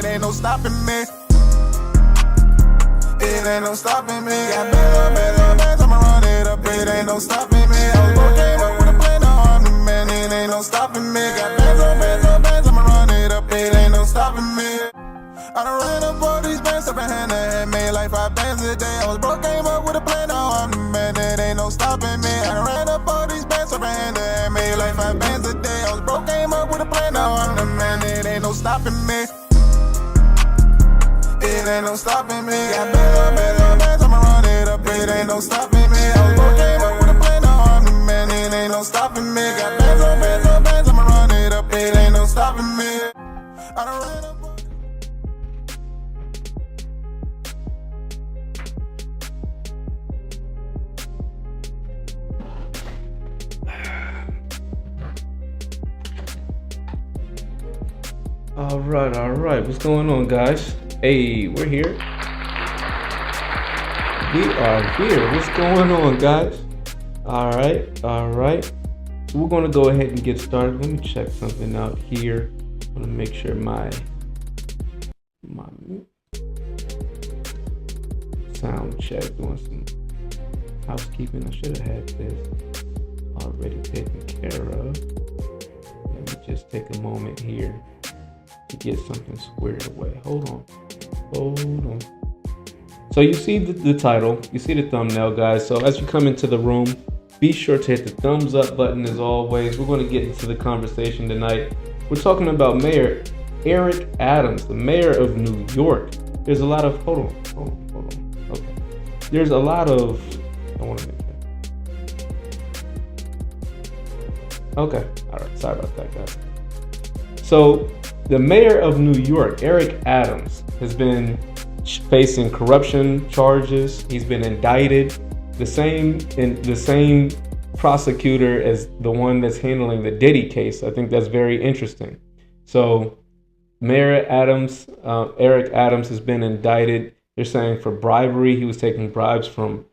ain't no stopping me. It ain't no stopping me. Got bands, I'ma run it up. It ain't no stopping me. I was broke, came up with a plan, now I'm the man. It ain't no stopping me. Got bands, I'ma run it up. It ain't no stopping me. I done ran up all these bands up in hand to hand, made like 5 bands a day. I was broke, came up with a plan, now I'm the man. It ain't no stopping me. I done ran up all these bands up in hand to hand, made like 5 bands a day. I was broke, came up with a plan, now I'm the man. It ain't no stopping me. It ain't no stopping me. Got bands, I'ma run it up. It ain't no stopping me. I was broke, came up with a plan, now I'm the man. It ain't no stopping me. Got bands, I'ma run it up. It ain't no stopping me. I done ran up. All right. What's going on, guys? Hey, we're here. We are here. What's going on, guys? All right. So we're gonna go ahead and get started. Let me check something out here. I want to make sure my sound check, doing some housekeeping. I should have had this already taken care of. Let me just take a moment here to get something squared away. Hold on. So you see the title, you see the thumbnail, guys. So as you come into the room, be sure to hit the thumbs up button as always. We're going to get into the conversation tonight. We're talking about Mayor Eric Adams, the mayor of New York. There's a lot of, hold on. Okay. There's a lot of, I want to make that. Okay. All right. Sorry about that, guys. So the mayor of New York, Eric Adams, has been facing corruption charges. He's been indicted. The same prosecutor as the one that's handling the Diddy case. I think that's very interesting. So Mayor Adams, Eric Adams, has been indicted. They're saying for bribery. He was taking bribes from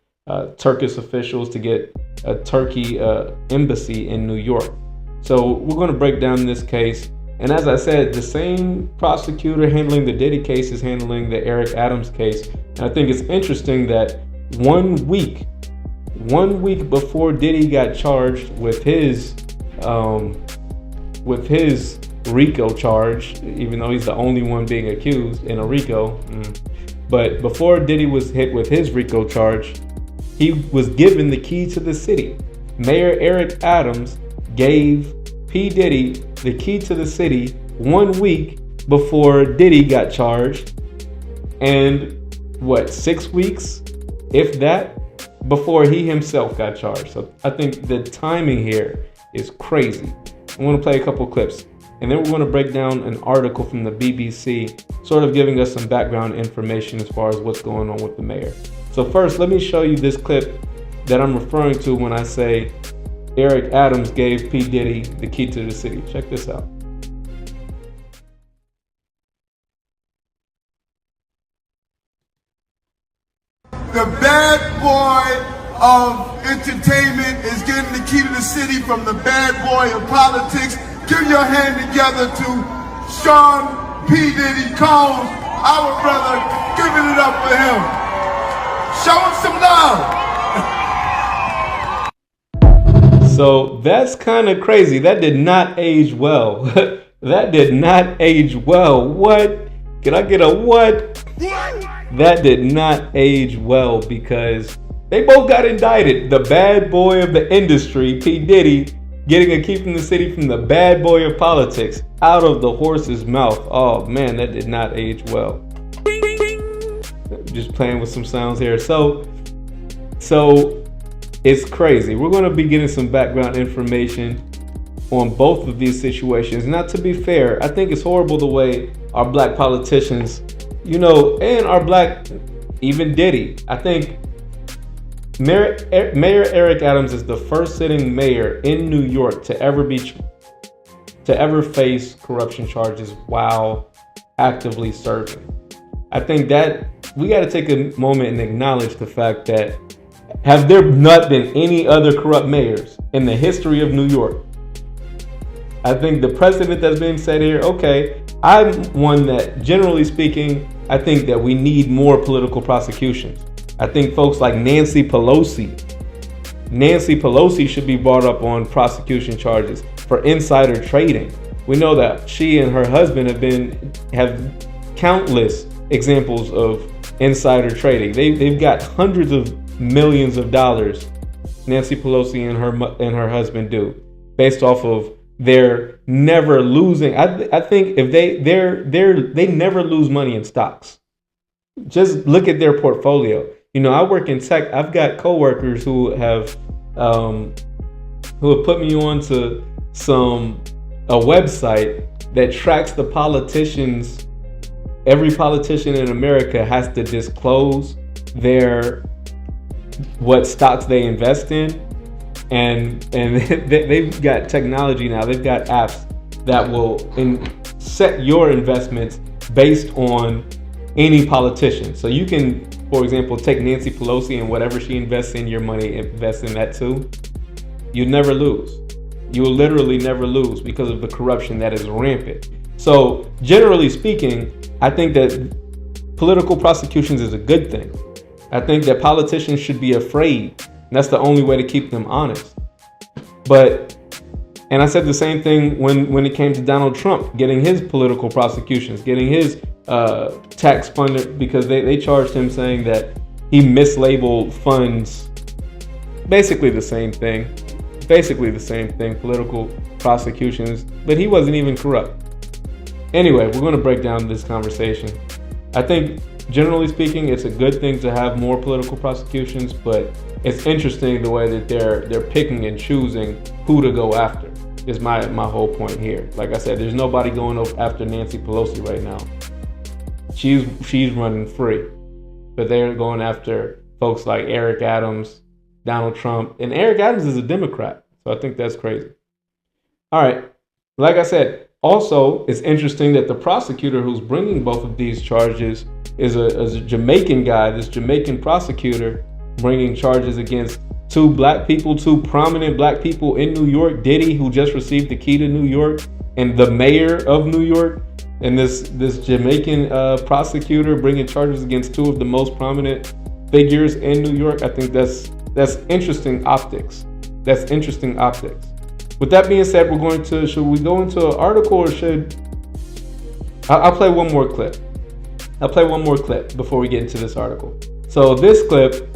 Turkish officials to get a Turkey embassy in New York. So we're going to break down this case. And as I said, the same prosecutor handling the Diddy case is handling the Eric Adams case. And I think it's interesting that 1 week before Diddy got charged with his RICO charge, even though he's the only one being accused in a RICO, but before Diddy was hit with his RICO charge, he was given the key to the city. Mayor Eric Adams gave P. Diddy the key to the city 1 week before Diddy got charged, and 6 weeks, if that, before he himself got charged. So I think the timing here is crazy. I want to play a couple clips, and then we're going to break down an article from the BBC, sort of giving us some background information as far as what's going on with the mayor. So first, let me show you this clip that I'm referring to when I say Eric Adams gave P. Diddy the key to the city. Check this out. The bad boy of entertainment is getting the key to the city from the bad boy of politics. Give your hand together to Sean P. Diddy Combs, our brother. Giving it up for him. Show him some love. So that's kind of crazy. That did not age well. That did not age well. What? Can I get a what? That did not age well because they both got indicted. The bad boy of the industry, P. Diddy, getting a key from the city from the bad boy of politics out of the horse's mouth. Oh man, that did not age well. Just playing with some sounds here. So it's crazy. We're going to be getting some background information on both of these situations. Now, to be fair, I think it's horrible the way our black politicians, and our black, even Diddy. I think Mayor Eric Adams is the first sitting mayor in New York to ever face corruption charges while actively serving. I think that we got to take a moment and acknowledge the fact that have there not been any other corrupt mayors in the history of New York? I think the precedent that's being set here, okay, I'm one that, generally speaking, I think that we need more political prosecutions. I think folks like Nancy Pelosi should be brought up on prosecution charges for insider trading. We know that she and her husband have countless examples of insider trading. They've got hundreds of millions of dollars, Nancy Pelosi and her husband do, based off of their never losing. I think if they never lose money in stocks. Just look at their portfolio. You know, I work in tech. I've got coworkers who have put me on to a website that tracks the politicians. Every politician in America has to disclose what stocks they invest in, and they've got technology now. They've got apps that will set your investments based on any politician. So you can, for example, take Nancy Pelosi and whatever she invests in, your money, invest in that too. You never lose. You will literally never lose because of the corruption that is rampant. So generally speaking, I think that political prosecutions is a good thing. I think that politicians should be afraid. And that's the only way to keep them honest. And I said the same thing when it came to Donald Trump getting his political prosecutions, getting his tax funded, because they charged him saying that he mislabeled funds. Basically the same thing, political prosecutions, but he wasn't even corrupt. Anyway, we're going to break down this conversation. I think, generally speaking, it's a good thing to have more political prosecutions, but it's interesting the way that they're picking and choosing who to go after, is my whole point here. Like I said, there's nobody going after Nancy Pelosi right now. She's running free, but they're going after folks like Eric Adams, Donald Trump, and Eric Adams is a Democrat, so I think that's crazy. All right, like I said, also it's interesting that the prosecutor who's bringing both of these charges is a Jamaican guy. This Jamaican prosecutor bringing charges against two prominent black people in New York, Diddy, who just received the key to New York, and the mayor of New York. And this Jamaican prosecutor bringing charges against two of the most prominent figures in New York. I think that's interesting optics. That's interesting optics. With that being said, should we go into an article, or I'll play one more clip. I'll play one more clip before we get into this article. So this clip,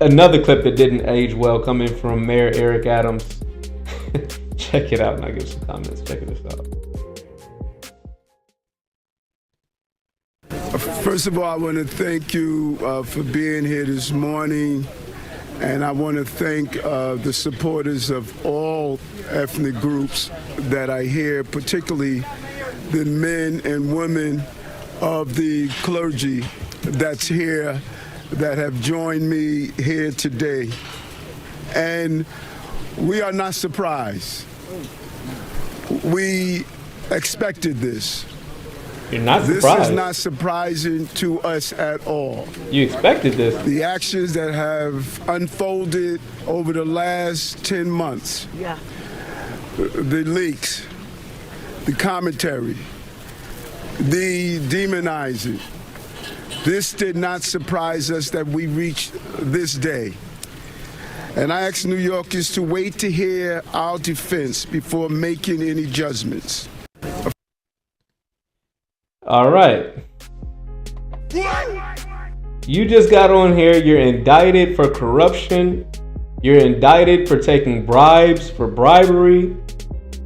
another clip that didn't age well, coming from Mayor Eric Adams. Check it out and I'll give some comments. Check this out. First of all, I want to thank you for being here this morning. And I want to thank the supporters of all ethnic groups that I hear, particularly the men and women of the clergy that's here, that have joined me here today. And we are not surprised. We expected this. You're not surprised? This is not surprising to us at all. You expected this? The actions that have unfolded over the last 10 months, the leaks, the commentary, the demonizing, this did not surprise us that we reached this day. And I ask New Yorkers to wait to hear our defense before making any judgments. All right. You just got on here. You're indicted for corruption. You're indicted for taking bribes, for bribery.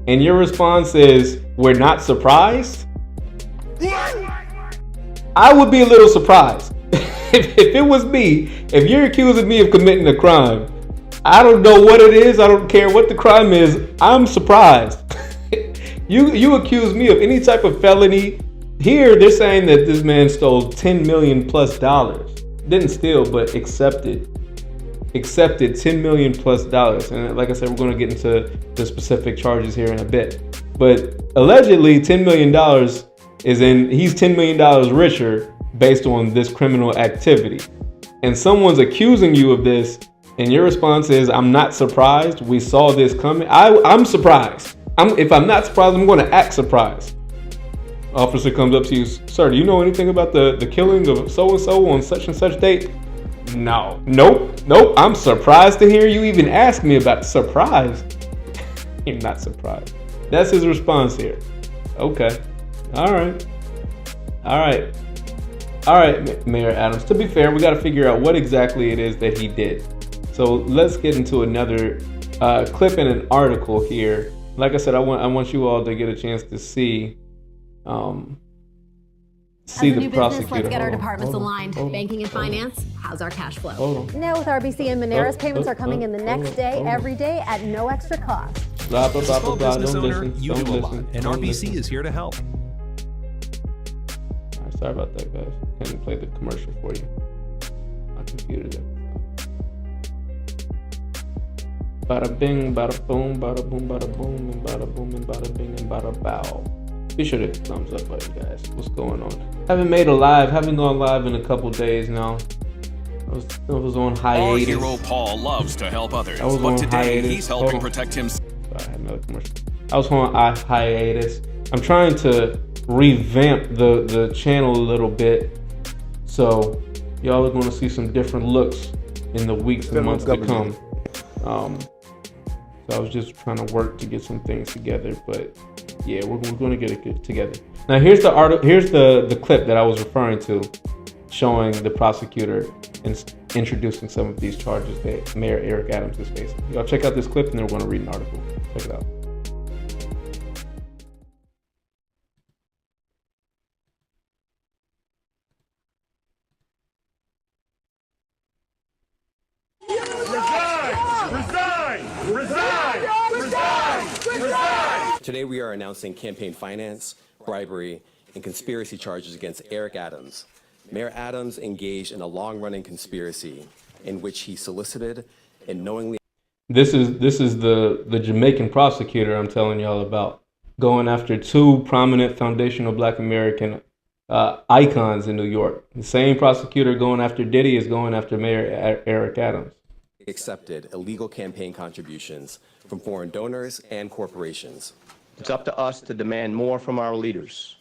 And your response is, we're not surprised? I would be a little surprised. If it was me, if you're accusing me of committing a crime, I don't know what it is. I don't care what the crime is. I'm surprised. You accuse me of any type of felony. Here, they're saying that this man stole $10 million plus. Didn't steal, but accepted $10 million plus. And like I said, we're going to get into the specific charges here in a bit. But allegedly, $10 million he's $10 million richer based on this criminal activity. And someone's accusing you of this, and your response is, I'm not surprised. We saw this coming. I'm surprised. If I'm not surprised, I'm going to act surprised. Officer comes up to you, sir, do you know anything about the killing of so-and-so on such and such date? No. Nope. I'm surprised to hear you even ask me about it. Surprised? You're not surprised. That's his response here. Okay. All right, Mayor Adams. To be fair, we got to figure out what exactly it is that he did. So let's get into another clip in an article here. Like I said, I want you all to get a chance to see the new prosecutor. Business, let's get our departments aligned. Banking and finance, how's our cash flow? Now with RBC and Moneris, payments are coming in the next day, every day, at no extra cost. Blah, blah, blah, blah, Small blah. business Don't owner, listen. you Don't do a lot, listen. and Don't RBC listen. is here to help. All right, sorry about that, guys. Can't play the commercial for you. My computer there. Bada bing, bada boom, bada boom, and bada boom, and bada bing, and bada bow. Be sure to hit the thumbs up button, guys. What's going on? Haven't gone live in a couple days now. I was on hiatus. Our hero Paul loves to help others, I was but on today hiatus. he's helping Hold on. protect himself. Sorry, I had another commercial. I was on hiatus. I'm trying to revamp the channel a little bit, so y'all are going to see some different looks in the weeks and months to come. So I was just trying to work to get some things together, but yeah, we're going to get it together. Now here's the clip that I was referring to, showing the prosecutor and introducing some of these charges that Mayor Eric Adams is facing. Y'all check out this clip and then we're going to read an article. Check it out. Today we are announcing campaign finance, bribery, and conspiracy charges against Eric Adams. Mayor Adams engaged in a long-running conspiracy in which he solicited and knowingly... This is the Jamaican prosecutor I'm telling y'all about, going after two prominent foundational Black American icons in New York. The same prosecutor going after Diddy is going after Mayor Eric Adams. accepted illegal campaign contributions from foreign donors and corporations. It's up to us to demand more from our leaders,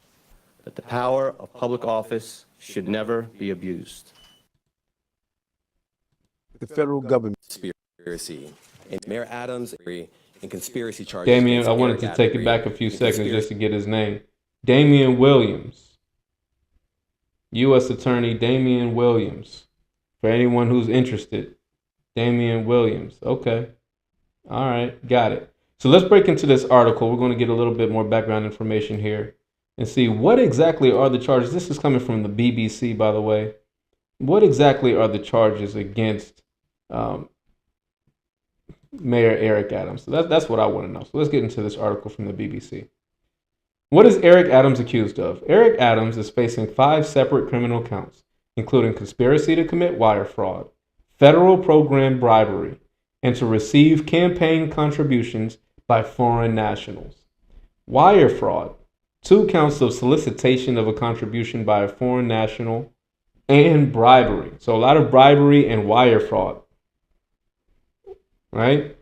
that the power of public office should never be abused. The federal government. Conspiracy. And Mayor Adams and conspiracy charges. Damian, against I wanted Eric to take it Adams back a few and seconds conspiracy- just to get his name. Damian Williams. U.S. Attorney Damian Williams. For anyone who's interested, Damian Williams. Okay. All right. Got it. So let's break into this article. We're going to get a little bit more background information here and see what exactly are the charges. This is coming from the BBC, by the way. What exactly are the charges against Mayor Eric Adams? So that's what I want to know. So let's get into this article from the BBC. What is Eric Adams accused of? Eric Adams is facing 5 separate criminal counts, including conspiracy to commit wire fraud, federal program bribery, and to receive campaign contributions by foreign nationals. Wire fraud, 2 counts of solicitation of a contribution by a foreign national, and bribery. So a lot of bribery and wire fraud, right?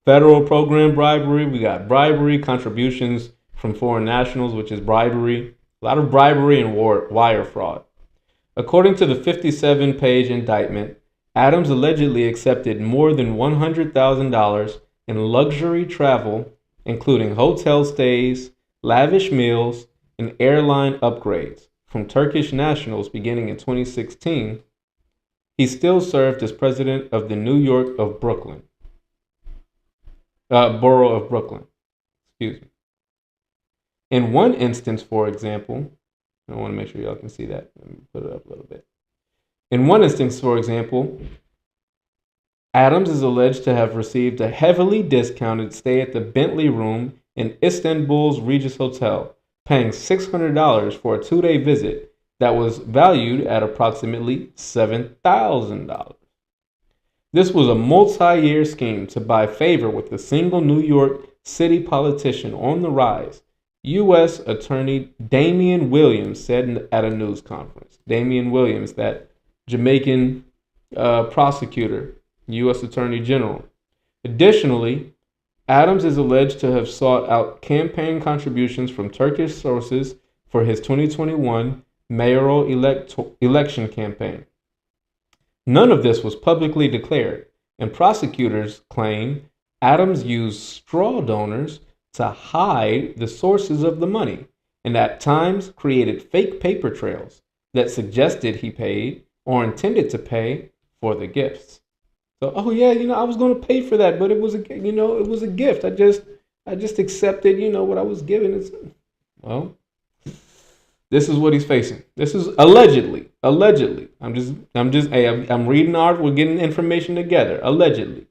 Federal program bribery, we got bribery, contributions from foreign nationals, which is bribery. A lot of bribery and wire fraud. According to the 57-page indictment, Adams allegedly accepted more than $100,000 in luxury travel, including hotel stays, lavish meals, and airline upgrades from Turkish nationals beginning in 2016. He still served as president of the Borough of Brooklyn. Excuse me. In one instance, for example, I want to make sure y'all can see that. Let me put it up a little bit. In one instance, for example, Adams is alleged to have received a heavily discounted stay at the Bentley Room in Istanbul's Regis Hotel, paying $600 for a 2-day visit that was valued at approximately $7,000. This was a multi-year scheme to buy favor with the single New York City politician on the rise, U.S. Attorney Damian Williams said at a news conference. Damian Williams, that Jamaican prosecutor, U.S. Attorney General. Additionally, Adams is alleged to have sought out campaign contributions from Turkish sources for his 2021 mayoral election campaign. None of this was publicly declared, and prosecutors claim Adams used straw donors to hide the sources of the money, and at times created fake paper trails that suggested he paid or intended to pay for the gifts. So, oh yeah, I was going to pay for that, but it was a gift. I just accepted, what I was given. Well, this is what he's facing. This is allegedly. I'm reading art. We're getting information together. Allegedly.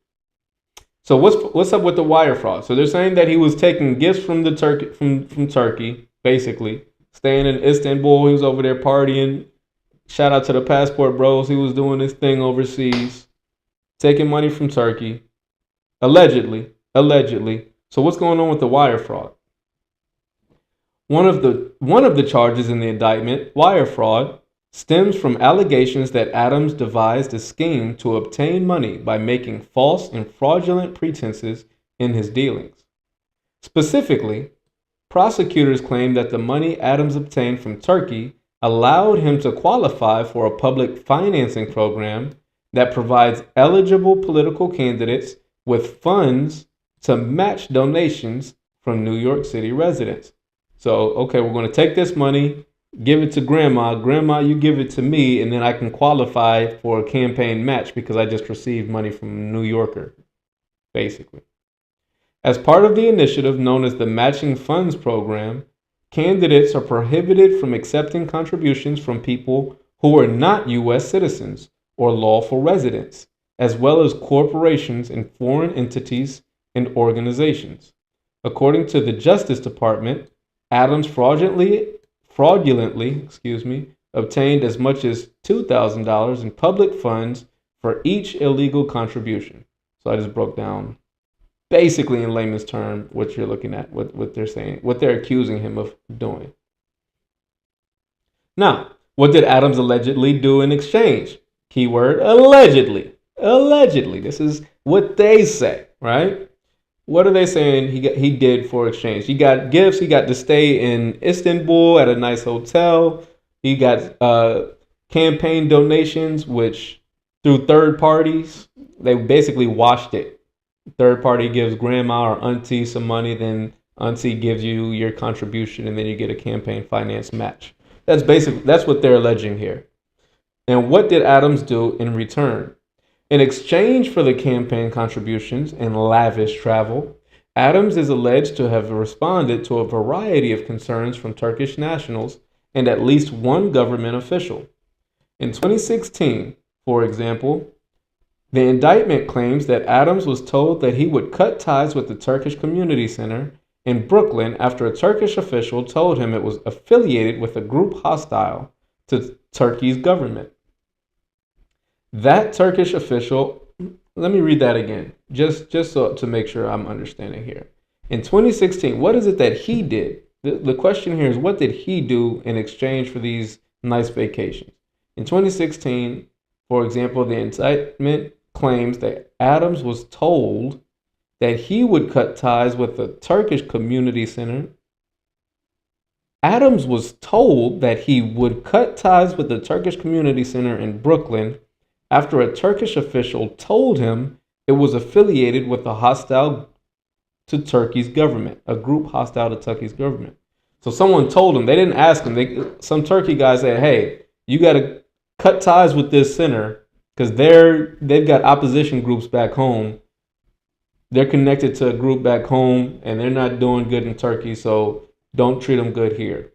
So what's up with the wire fraud? So they're saying that he was taking gifts from Turkey, basically, staying in Istanbul. He was over there partying. Shout out to the Passport Bros. He was doing his thing overseas, taking money from Turkey, allegedly. So what's going on with the wire fraud? One of the charges in the indictment, wire fraud, stems from allegations that Adams devised a scheme to obtain money by making false and fraudulent pretenses in his dealings. Specifically, prosecutors claim that the money Adams obtained from Turkey allowed him to qualify for a public financing program that provides eligible political candidates with funds to match donations from New York City residents. So, okay, we're going to take this money, give it to grandma. Grandma, you give it to me, and then I can qualify for a campaign match because I just received money from a New Yorker, basically. As part of the initiative known as the Matching Funds Program, candidates are prohibited from accepting contributions from people who are not U.S. citizens or lawful residents, as well as corporations and foreign entities and organizations. According to the Justice Department, Adams fraudulently, obtained as much as $2,000 in public funds for each illegal contribution. So I just broke down, basically in layman's term, what you're looking at, what they're saying, what they're accusing him of doing. Now, what did Adams allegedly do in exchange? Keyword allegedly. Allegedly. This is what they say, right? What are they saying he did for exchange? He got gifts. He got to stay in Istanbul at a nice hotel. He got campaign donations, which through third parties, they basically washed it. Third party gives grandma or auntie some money, then auntie gives you your contribution, and then you get a campaign finance match. That's what they're alleging here. And what did Adams do in return? In exchange for the campaign contributions and lavish travel, Adams is alleged to have responded to a variety of concerns from Turkish nationals and at least one government official. In 2016, for example, the indictment claims that Adams was told that he would cut ties with the Turkish Community Center in Brooklyn after a Turkish official told him it was affiliated with a group hostile to Turkey's government. That Turkish official, let me read that again, just so to make sure I'm understanding here. In 2016, what is it that he did? The question here is, what did he do in exchange for these nice vacations? In 2016, for example, the indictment claims that Adams was told that he would cut ties with the Turkish Community Center. Adams was told that he would cut ties with the Turkish Community Center in Brooklyn after a Turkish official told him it was affiliated with a hostile to Turkey's government, a group hostile to Turkey's government. So someone told him, they didn't ask him, some Turkey guy said, hey, you got to cut ties with this center because they've got opposition groups back home. They're connected to a group back home and they're not doing good in Turkey, so don't treat them good here.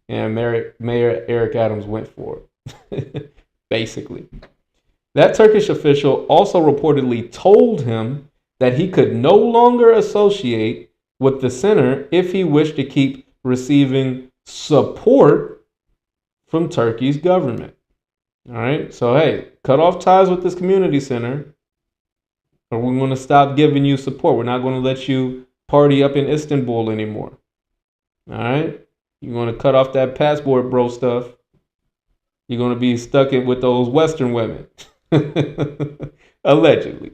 And Mayor Eric Adams went for it, basically. That Turkish official also reportedly told him that he could no longer associate with the center if he wished to keep receiving support from Turkey's government. All right, so hey, cut off ties with this community center, or we're going to stop giving you support. We're not going to let you party up in Istanbul anymore. All right, you're going to cut off that passport bro stuff. You're going to be stuck in with those Western women. Allegedly.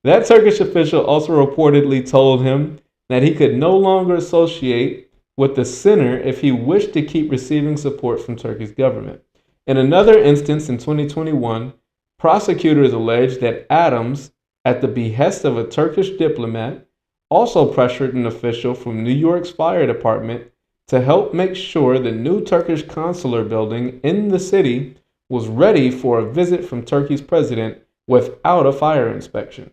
That Turkish official also reportedly told him that he could no longer associate with the center if he wished to keep receiving support from Turkey's government. In another instance in 2021, prosecutors alleged that Adams, at the behest of a Turkish diplomat, also pressured an official from New York's fire department to help make sure the new Turkish consular building in the city was ready for a visit from Turkey's president without a fire inspection.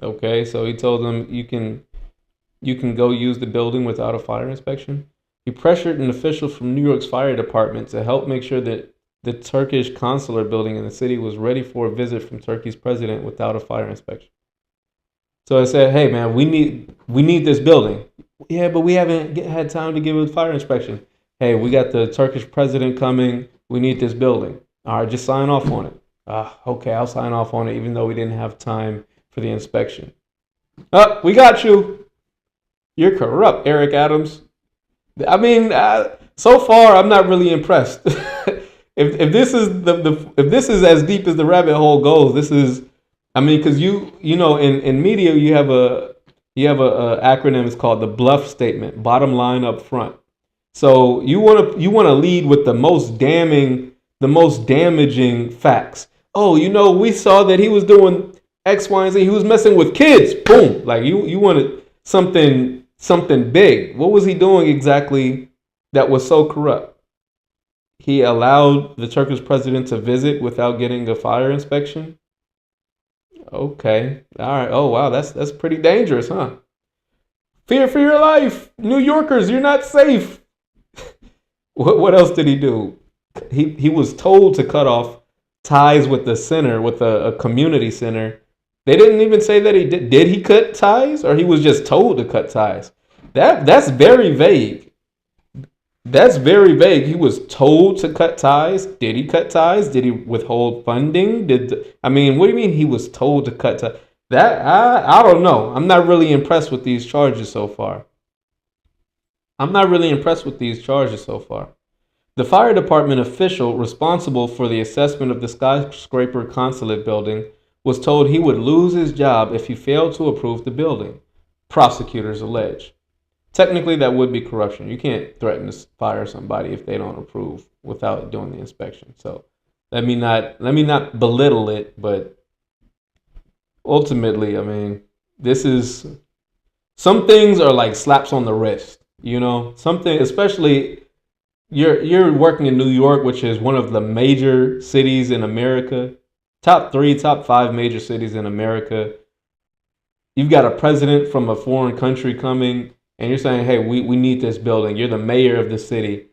Okay, so he told them you can go use the building without a fire inspection. He pressured an official from New York's fire department to help make sure that the Turkish consular building in the city was ready for a visit from Turkey's president without a fire inspection. So I said, "Hey man, we need this building." Yeah, but we haven't had time to give it a fire inspection. Hey, we got the Turkish president coming. We need this building. All right, just sign off on it. Okay, I'll sign off on it, even though we didn't have time for the inspection. We got you. You're corrupt, Eric Adams. I mean, so far I'm not really impressed. if this is if this is as deep as the rabbit hole goes, this is. I mean, because you know in media you have a acronym. It's called the bluff statement. Bottom line up front. So you want to lead with the most damaging facts. Oh, you know, we saw that he was doing X, Y, and Z. He was messing with kids. Boom. Like you wanted something big. What was he doing exactly that was so corrupt? He allowed the Turkish president to visit without getting a fire inspection. Okay. All right. Oh wow, that's pretty dangerous, huh? Fear for your life. New Yorkers, you're not safe. What else did he do? He was told to cut off ties with the center, with a community center. They didn't even say that he did. Did he cut ties, or he was just told to cut ties? That's very vague. That's very vague. He was told to cut ties. Did he cut ties? Did he withhold funding? I mean, what do you mean he was told to cut ties? I don't know. I'm not really impressed with these charges so far. The fire department official responsible for the assessment of the skyscraper consulate building was told he would lose his job if he failed to approve the building, prosecutors allege. Technically, that would be corruption. You can't threaten to fire somebody if they don't approve without doing the inspection. So let me not belittle it, but ultimately, I mean, this is, some things are like slaps on the wrist, you know, something, especially you're working in New York, which is one of the major cities in America, top 3, top 5 major cities in America. You've got a president from a foreign country coming, and you're saying, hey, we need this building. You're the mayor of the city.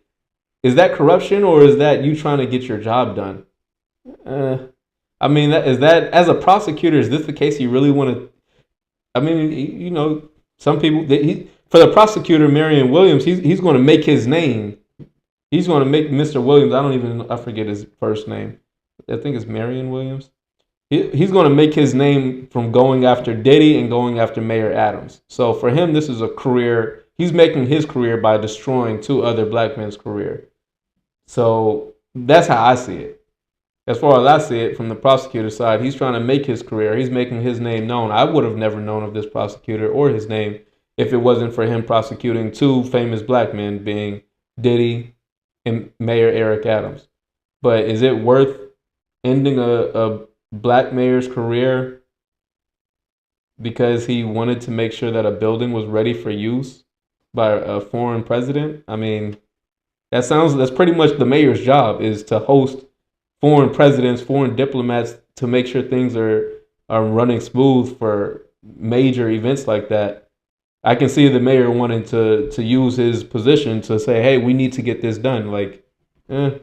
Is that corruption, or is that you trying to get your job done? I mean, is that, as a prosecutor, is this the case you really want to? I mean, you know, some people, for the prosecutor, Marion Williams, he's going to make his name. He's going to make Mr. Williams, I forget his first name. I think it's Marion Williams. He's going to make his name from going after Diddy and going after Mayor Adams. So for him, this is a career. He's making his career by destroying 2 other black men's career. So that's how I see it. As far as I see it from the prosecutor side, he's trying to make his career. He's making his name known. I would have never known of this prosecutor or his name if it wasn't for him prosecuting 2 famous black men, being Diddy and Mayor Eric Adams. But is it worth ending a black mayor's career because he wanted to make sure that a building was ready for use by a foreign president? I mean, that's pretty much the mayor's job, is to host foreign presidents, foreign diplomats, to make sure things are running smooth for major events like that. I can see the mayor wanting to use his position to say, hey, we need to get this done. Like, I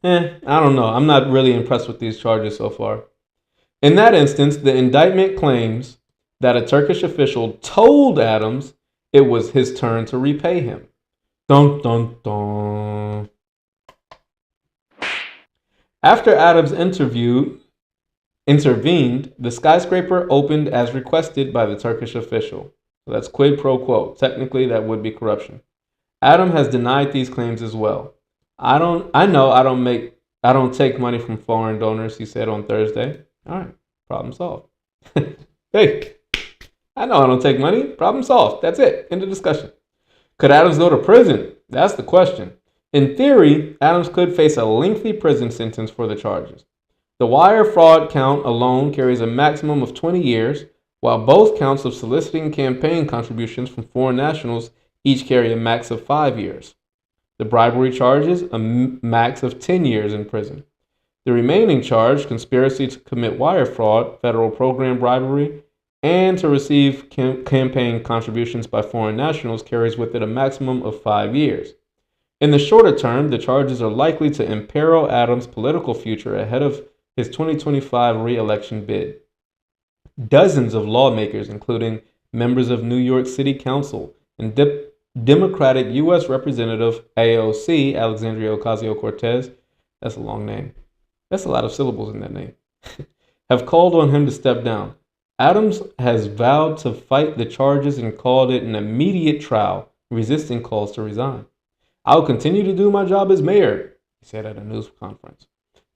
don't know. I'm not really impressed with these charges so far. In that instance, the indictment claims that a Turkish official told Adams it was his turn to repay him. Dun, dun, dun. After Adams intervened, the skyscraper opened as requested by the Turkish official. So that's quid pro quo. Technically, that would be corruption. Adam has denied these claims as well. I know I don't take money from foreign donors, he said on Thursday. All right, problem solved. Hey, I know I don't take money. Problem solved. That's it. End of discussion. Could Adams go to prison? That's the question. In theory, Adams could face a lengthy prison sentence for the charges. The wire fraud count alone carries a maximum of 20 years, while both counts of soliciting campaign contributions from foreign nationals each carry a max of 5 years. The bribery charges a max of 10 years in prison. The remaining charge, conspiracy to commit wire fraud, federal program bribery, and to receive campaign contributions by foreign nationals, carries with it a maximum of 5 years. In the shorter term, the charges are likely to imperil Adams' political future ahead of his 2025 re-election bid. Dozens of lawmakers, including members of New York City Council and Democratic U.S. Representative AOC, Alexandria Ocasio-Cortez, that's a long name. That's a lot of syllables in that name, have called on him to step down. Adams has vowed to fight the charges and called it an immediate trial, resisting calls to resign. I'll continue to do my job as mayor, he said at a news conference.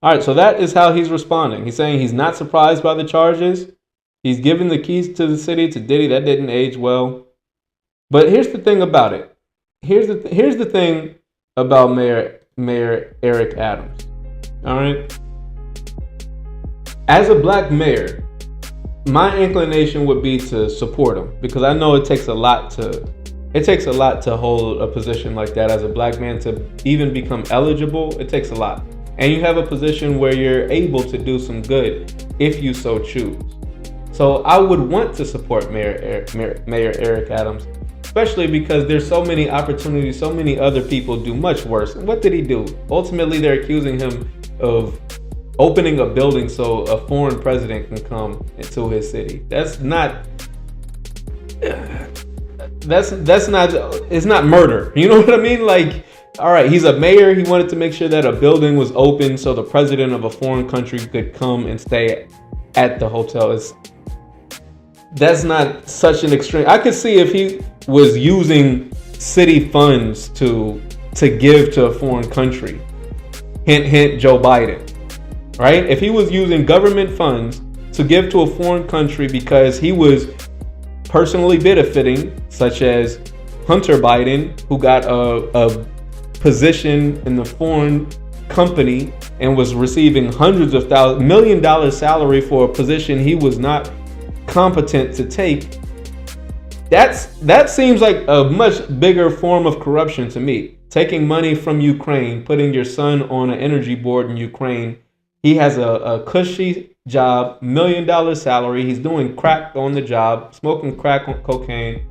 All right, so that is how he's responding. He's saying he's not surprised by the charges. He's given the keys to the city to Diddy. That didn't age well. But here's the thing about it. Here's the thing about Mayor Eric Adams. All right. As a black mayor, my inclination would be to support him because I know it takes a lot to hold a position like that as a black man to even become eligible. It takes a lot. And you have a position where you're able to do some good if you so choose. So I would want to support Mayor Eric Adams, especially because there's so many opportunities, so many other people do much worse. And what did he do? Ultimately, they're accusing him of opening a building so a foreign president can come into his city. It's not murder. You know what I mean? Like, all right, he's a mayor. He wanted to make sure that a building was open so the president of a foreign country could come and stay at the hotel. That's not such an extreme. I could see if he was using city funds to give to a foreign country. Hint, hint, Joe Biden. Right? If he was using government funds to give to a foreign country because he was personally benefiting, such as Hunter Biden, who got a position in the foreign company and was receiving hundreds of thousands, $1 million salary for a position he was not competent to take. That seems like a much bigger form of corruption to me. Taking money from Ukraine, putting your son on an energy board in Ukraine. He has a cushy job, $1 million salary. He's doing crack on the job, smoking crack cocaine.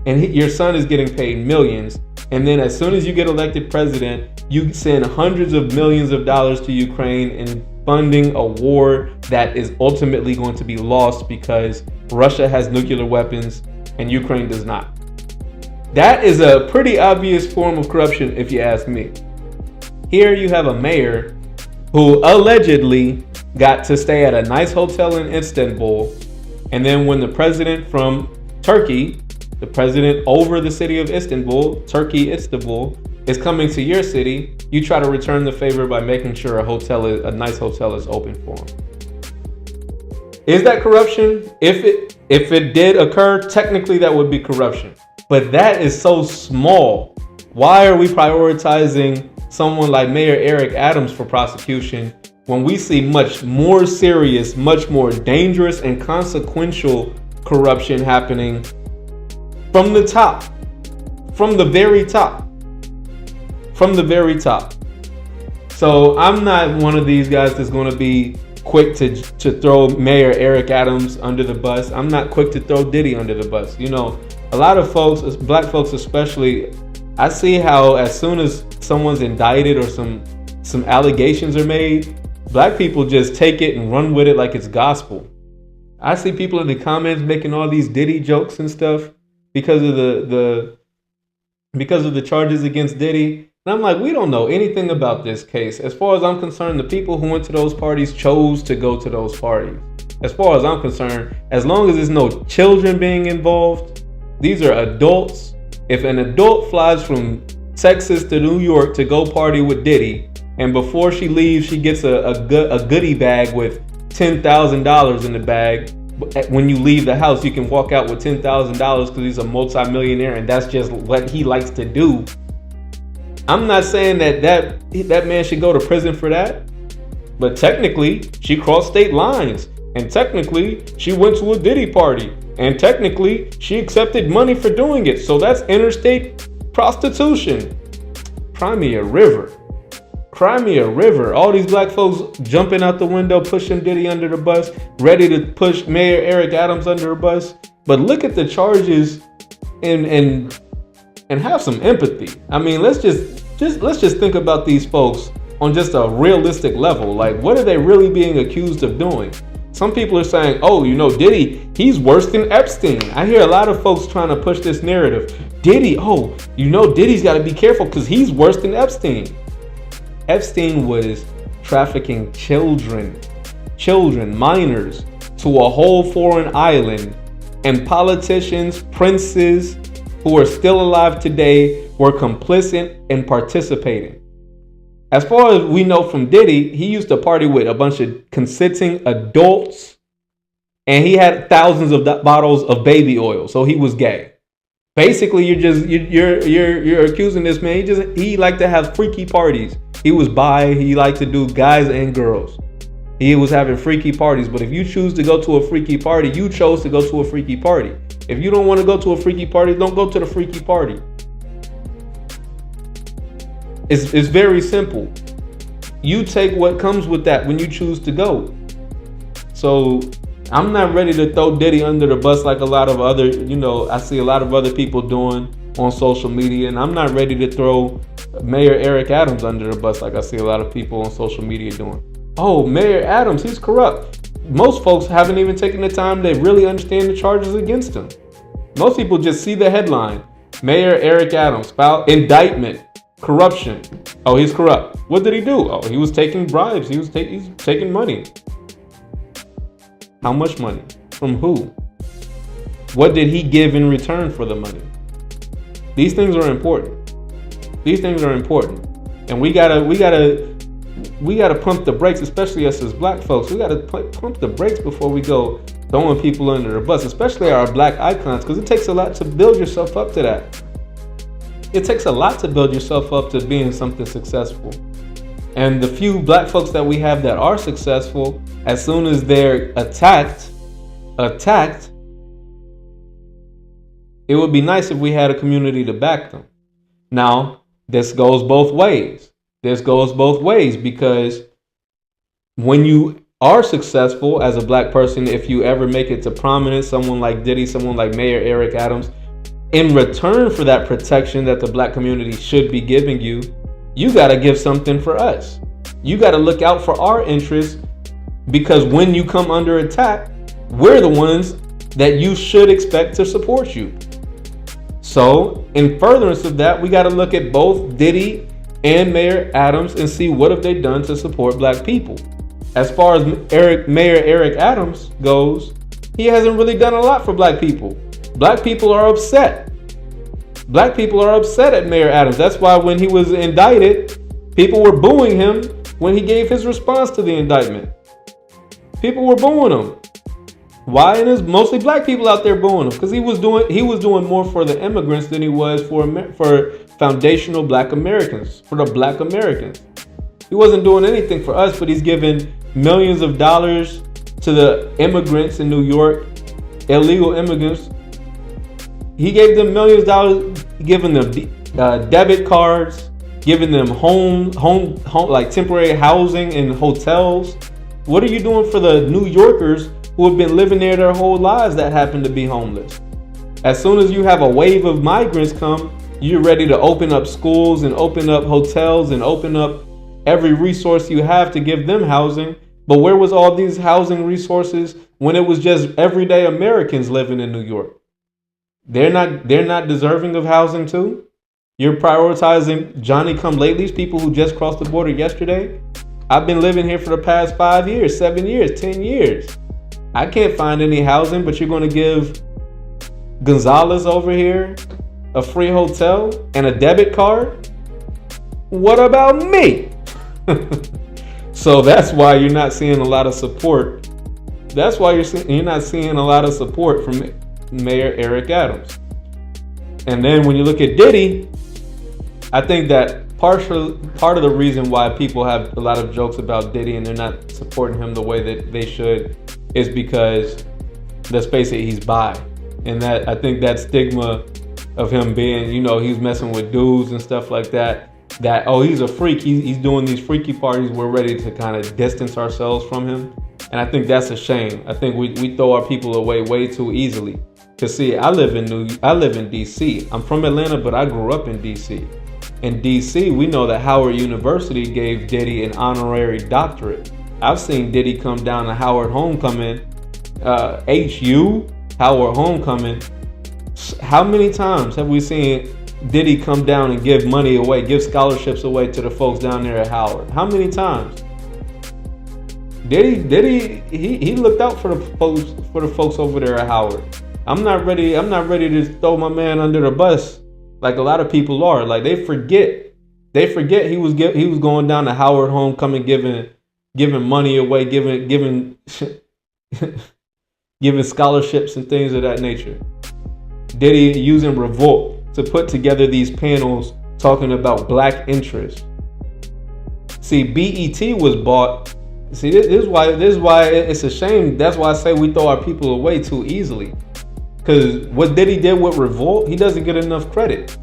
And your son is getting paid millions. And then as soon as you get elected president, you send hundreds of millions of dollars to Ukraine and funding a war that is ultimately going to be lost because Russia has nuclear weapons and Ukraine does not. That is a pretty obvious form of corruption, if you ask me. Here you have a mayor who allegedly got to stay at a nice hotel in Istanbul. And then when the president from Turkey, the president over the city of Istanbul, Turkey, Istanbul, is coming to your city, you try to return the favor by making sure a nice hotel is open for him. Is that corruption? If it did occur, technically that would be corruption. But that is so small. Why are we prioritizing someone like Mayor Eric Adams for prosecution when we see much more serious, much more dangerous and consequential corruption happening from the top, from the very top? So I'm not one of these guys that's going to be quick to throw Mayor Eric Adams under the bus. I'm not quick to throw Diddy under the bus. You know, a lot of folks, black folks especially, I see how as soon as someone's indicted or some allegations are made, black people just take it and run with it like it's gospel. I see people in the comments making all these Diddy jokes and stuff because of the charges against Diddy. And I'm like, we don't know anything about this case. As far as I'm concerned, the people who went to those parties chose to go to those parties. As far as I'm concerned, as long as there's no children being involved, these are adults If an adult flies from Texas to New York to go party with Diddy, and before she leaves, she gets a goodie bag with $10,000 in the bag. When you leave the house, you can walk out with $10,000 because he's a multimillionaire and that's just what he likes to do. I'm not saying that man should go to prison for that, but technically she crossed state lines, and technically she went to a Diddy party, and technically she accepted money for doing it. So that's interstate prostitution. Cry me a river. Cry me a river. All these black folks jumping out the window, pushing Diddy under the bus, ready to push Mayor Eric Adams under the bus. But look at the charges and have some empathy. I mean, let's just think about these folks on just a realistic level. Like, what are they really being accused of doing? Some people are saying, oh, you know, Diddy, he's worse than Epstein. I hear a lot of folks trying to push this narrative. Diddy, oh, you know, Diddy's got to be careful because he's worse than Epstein. Epstein was trafficking children, minors, to a whole foreign island, and politicians, princes who are still alive today were complicit in participating. As far as we know from Diddy, he used to party with a bunch of consenting adults, and he had thousands of bottles of baby oil, so he was gay. Basically, you're accusing this man. He liked to have freaky parties. He was bi. He liked to do guys and girls. He was having freaky parties. But if you choose to go to a freaky party, you chose to go to a freaky party. If you don't want to go to a freaky party, don't go to the freaky party. It's very simple. You take what comes with that when you choose to go. So I'm not ready to throw Diddy under the bus like a lot of other, I see a lot of other people doing on social media. And I'm not ready to throw Mayor Eric Adams under the bus like I see a lot of people on social media doing. Oh, Mayor Adams, he's corrupt. Most folks haven't even taken the time to really understand the charges against him. Most people just see the headline, Mayor Eric Adams, filed indictment, corruption. Oh, he's corrupt. What did he do? Oh, he was taking bribes. He's taking money. How much money? From who? What did he give in return for the money? These things are important. These things are important. And we gotta pump the brakes, especially us as black folks. We gotta pump the brakes before we go throwing people under the bus, especially our black icons, because it takes a lot to build yourself up to that. It takes a lot to build yourself up to being something successful. And the few black folks that we have that are successful, as soon as they're attacked, it would be nice if we had a community to back them. Now, this goes both ways. Because when you are successful as a black person, if you ever make it to prominence, someone like Diddy, someone like Mayor Eric Adams, in return for that protection that the black community should be giving you, you got to give something for us. You got to look out for our interests, because when you come under attack, we're the ones that you should expect to support you. So in furtherance of that, we got to look at both Diddy and Mayor Adams and see what have they done to support black people. As far as Mayor Eric Adams goes, he hasn't really done a lot for black people. Black people are upset. Black people are upset at Mayor Adams. That's why when he was indicted, people were booing him when he gave his response to the indictment. People were booing him. Why? And it's mostly black people out there booing him, because he was doing more for the immigrants than he was for foundational black Americans, for the black Americans. He wasn't doing anything for us, but he's giving millions of dollars to the immigrants in New York, illegal immigrants. He gave them millions of dollars, giving them debit cards, giving them home like temporary housing and hotels. What are you doing for the New Yorkers who have been living there their whole lives that happen to be homeless? As soon as you have a wave of migrants come, you're ready to open up schools and open up hotels and open up every resource you have to give them housing. But where was all these housing resources when it was just everyday Americans living in New York? They're not deserving of housing too? You're prioritizing Johnny-come-latelys, people who just crossed the border yesterday? I've been living here for the past 5 years, 7 years, 10 years. I can't find any housing, but you're going to give Gonzalez over here a free hotel, and a debit card, what about me? So that's why you're not seeing a lot of support. That's why you're not seeing a lot of support from Mayor Eric Adams. And then when you look at Diddy, I think that part of the reason why people have a lot of jokes about Diddy and they're not supporting him the way that they should is because, let's face it, he's bi. And that, I think that stigma of him being, you know, he's messing with dudes and stuff like that, that, oh, he's a freak, he's doing these freaky parties, we're ready to kind of distance ourselves from him. And I think that's a shame. I think we throw our people away way too easily. Cause see, I live in DC. I'm from Atlanta, but I grew up in DC. In DC, we know that Howard University gave Diddy an honorary doctorate. I've seen Diddy come down to Howard Homecoming, HU, Howard Homecoming. How many times have we seen Diddy come down and give money away, give scholarships away to the folks down there at Howard? How many times? Diddy, he looked out for the folks over there at Howard. I'm not ready to throw my man under the bus like a lot of people are. Like they forget he was going down to Howard Homecoming, giving money away, giving scholarships and things of that nature. Diddy using Revolt to put together these panels talking about black interest. See, BET was bought. See, this is why it's a shame. That's why I say we throw our people away too easily. Because what Diddy did with Revolt, he doesn't get enough credit.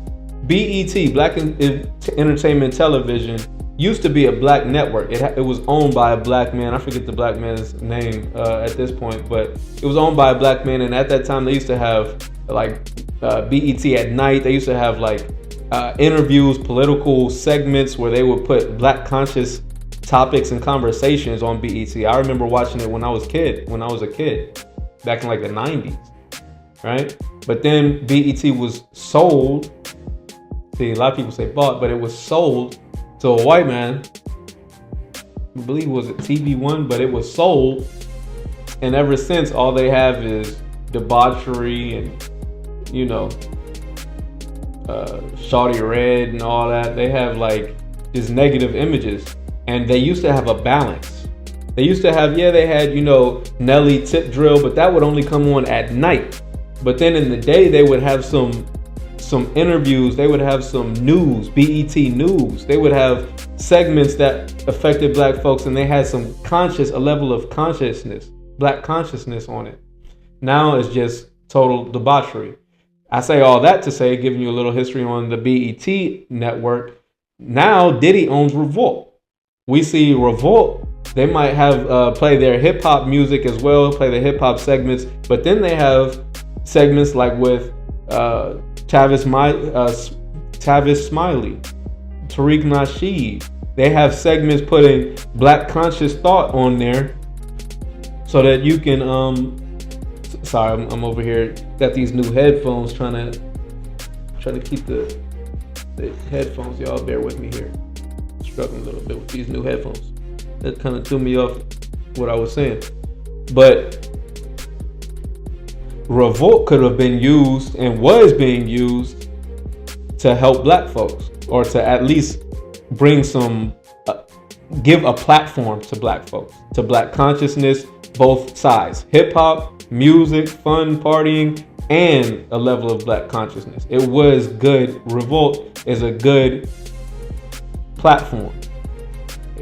BET, Black Entertainment Television, used to be a black network. It was owned by a black man. I forget the black man's name at this point, but it was owned by a black man. And at that time, they used to have like BET at night. They used to have like interviews, political segments where they would put black conscious topics and conversations on BET. I remember watching it when I was a kid, back in like the 90s. Right? But then BET was sold. See, a lot of people say bought, but it was sold to a white man. I believe it was at TV One, but it was sold. And ever since, all they have is debauchery and, you know, Shawty Red and all that. They have like these negative images. And they used to have a balance. They used to have, they had, you know, Nelly Tip Drill, but that would only come on at night. But then in the day, they would have some interviews. They would have some news, BET News. They would have segments that affected black folks, and they had a level of consciousness, black consciousness on it. Now it's just total debauchery. I say all that to say, giving you a little history on the BET network. Now Diddy owns Revolt. We see Revolt. They might have play their hip hop music as well, play the hip hop segments, but then they have segments like with Tavis Smiley, Tariq Nasheed. They have segments putting black conscious thought on there so that you can sorry, I'm over here, got these new headphones trying to keep the headphones. Y'all bear with me here. Struggling a little bit with these new headphones. That kind of threw me off what I was saying. But Revolt could have been used and was being used to help black folks, or to at least bring give a platform to black folks, to black consciousness, both sides, hip hop, music, fun, partying, and a level of black consciousness. It was good. Revolt is a good platform.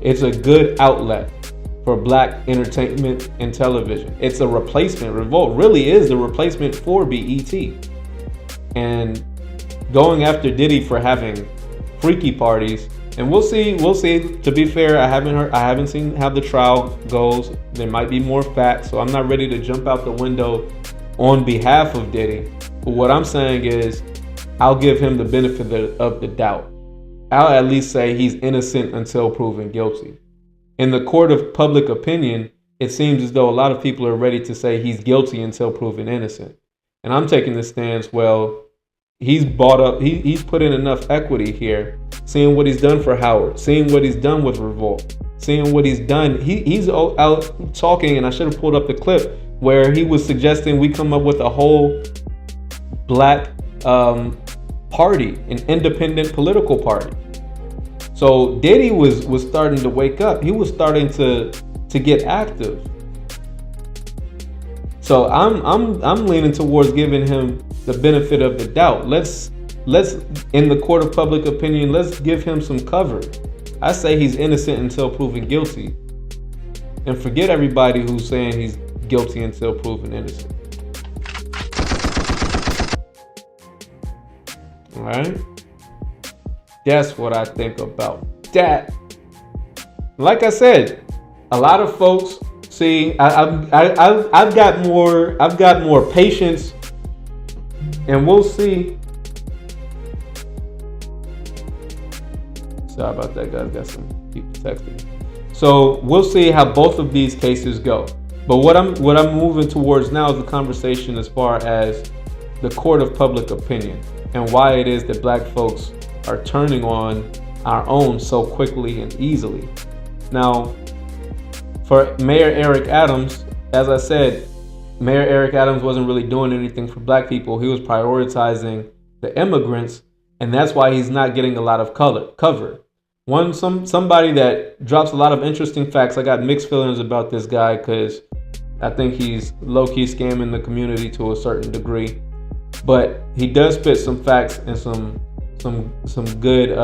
It's a good outlet for black entertainment and television. It's a replacement. Revolt really is the replacement for BET. And going after Diddy for having freaky parties, and we'll see. To be fair, I haven't seen how the trial goes. There might be more facts, so I'm not ready to jump out the window on behalf of Diddy. But what I'm saying is, I'll give him the benefit of the doubt. I'll at least say he's innocent until proven guilty. In the court of public opinion, it seems as though a lot of people are ready to say he's guilty until proven innocent. And I'm taking the stance, well, he's put in enough equity here, seeing what he's done for Howard, seeing what he's done with Revolt, seeing what he's done. He's out talking, and I should have pulled up the clip where he was suggesting we come up with a whole black party, an independent political party. So Diddy was starting to wake up. He was starting to get active. So I'm leaning towards giving him the benefit of the doubt. Let's in the court of public opinion, let's give him some cover. I say he's innocent until proven guilty. And forget everybody who's saying he's guilty until proven innocent. All right? That's what I think about that. Like I said, a lot of folks see. I've got more patience, and we'll see. Sorry about that, guys. Got some people texting. So we'll see how both of these cases go. But what I'm moving towards now is the conversation as far as the court of public opinion and why it is that black folks are turning on our own so quickly and easily. Now, for Mayor Eric Adams, as I said, Mayor Eric Adams wasn't really doing anything for black people. He was prioritizing the immigrants, and that's why he's not getting a lot of cover. Somebody that drops a lot of interesting facts. I got mixed feelings about this guy because I think he's low-key scamming the community to a certain degree. But he does spit some facts and some good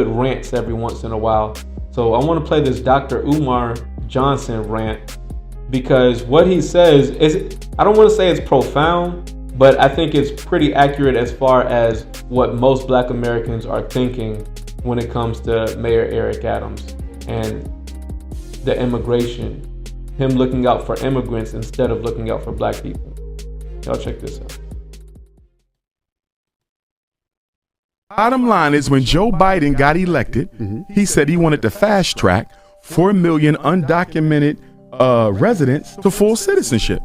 rants every once in a while. So I want to play this Dr. Umar Johnson rant because what he says is, I don't want to say it's profound, but I think it's pretty accurate as far as what most black Americans are thinking when it comes to Mayor Eric Adams and the immigration, him looking out for immigrants instead of looking out for black people. Y'all check this out. Bottom line is, when Joe Biden got elected, he said he wanted to fast track 4 million undocumented residents to full citizenship.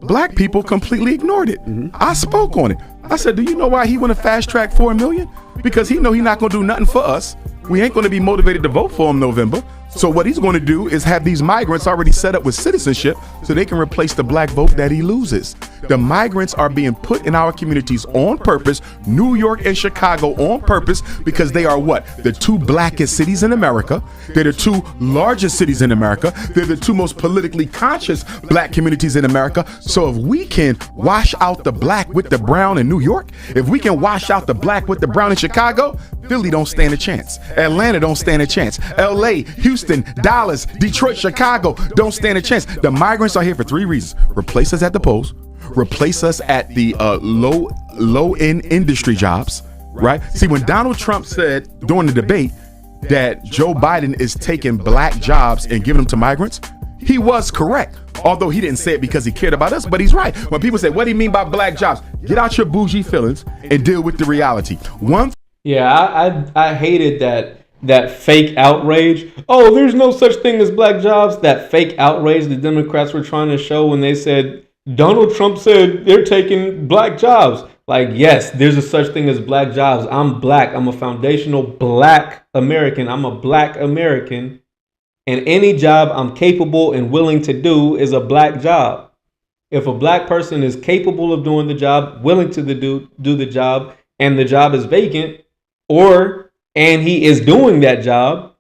Black people completely ignored it. I spoke on it. I said, do you know why he want to fast track 4 million? Because he know he's not going to do nothing for us. We ain't going to be motivated to vote for him November. So what he's going to do is have these migrants already set up with citizenship so they can replace the black vote that he loses. The migrants are being put in our communities on purpose, New York and Chicago on purpose, because they are what? The two blackest cities in America. They're the two largest cities in America. They're the two most politically conscious black communities in America. So if we can wash out the black with the brown in New York, if we can wash out the black with the brown in Chicago, Philly don't stand a chance. Atlanta don't stand a chance. LA, Houston, Dallas, Detroit, Chicago don't stand a chance. The migrants are here for 3 reasons. Replace us at the polls, replace us at the low-end industry jobs, right? See, when Donald Trump said during the debate that Joe Biden is taking black jobs and giving them to migrants, he was correct. Although he didn't say it because he cared about us, but he's right. When people say, what do you mean by black jobs? Get out your bougie feelings and deal with the reality. I hated that fake outrage. Oh, there's no such thing as black jobs. That fake outrage the Democrats were trying to show when they said, Donald Trump said they're taking black jobs. Like, yes, there's a such thing as black jobs. I'm black. I'm a foundational black American. I'm a black American. And any job I'm capable and willing to do is a black job. If a black person is capable of doing the job, willing to do the job, and the job is vacant, and he is doing that job,